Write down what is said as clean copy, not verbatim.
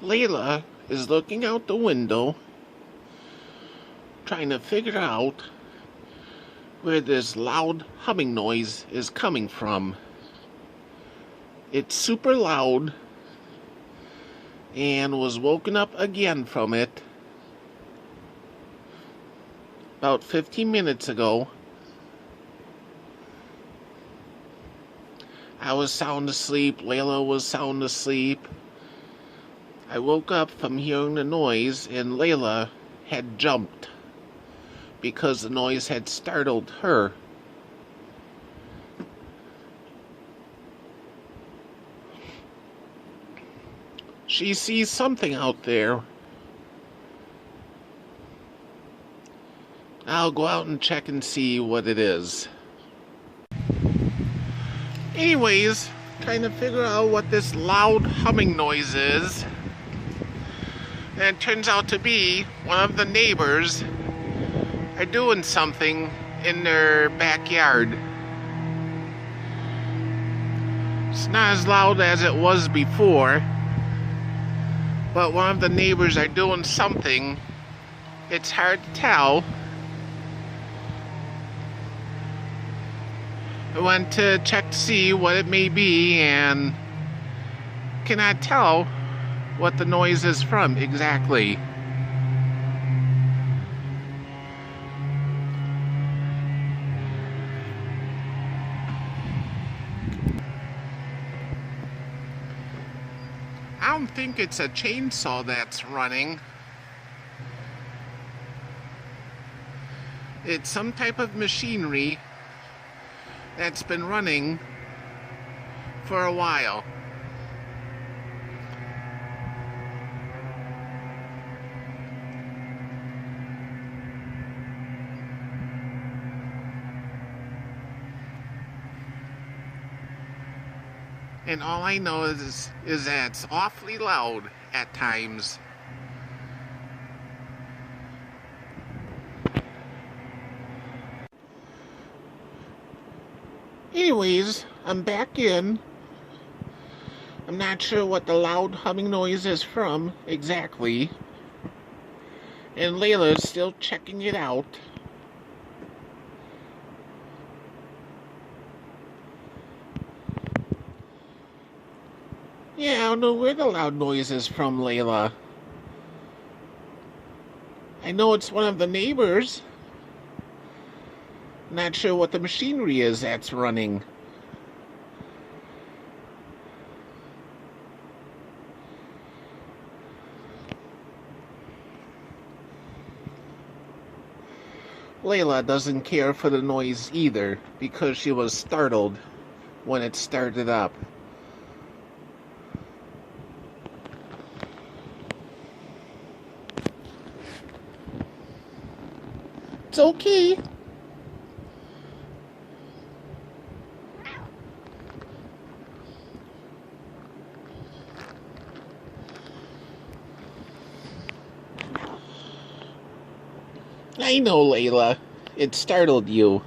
Layla is looking out the window, trying to figure out where this loud humming noise is coming from. It's super loud and was woken up again from it about 15 minutes ago. I was sound asleep, Layla was sound asleep. I woke up from hearing the noise and Layla had jumped because the noise had startled her. She sees something out there. I'll go out and check and see what it is. Anyways, trying to figure out what this loud humming noise is. And it turns out to be one of the neighbors are doing something in their backyard. It's not as loud as it was before, but one of the neighbors are doing something. It's hard to tell. I went to check to see what it may be and cannot tell what the noise is from exactly. I don't think it's a chainsaw that's running. It's some type of machinery that's been running for a while. And all I know is that it's awfully loud at times. Anyways, I'm back in. I'm not sure what the loud humming noise is from exactly. And Layla's still checking it out. Yeah, I don't know where the loud noise is from, Layla. I know it's one of the neighbors. Not sure what the machinery is that's running. Layla doesn't care for the noise either because she was startled when it started up. It's okay. I know, Layla. It startled you.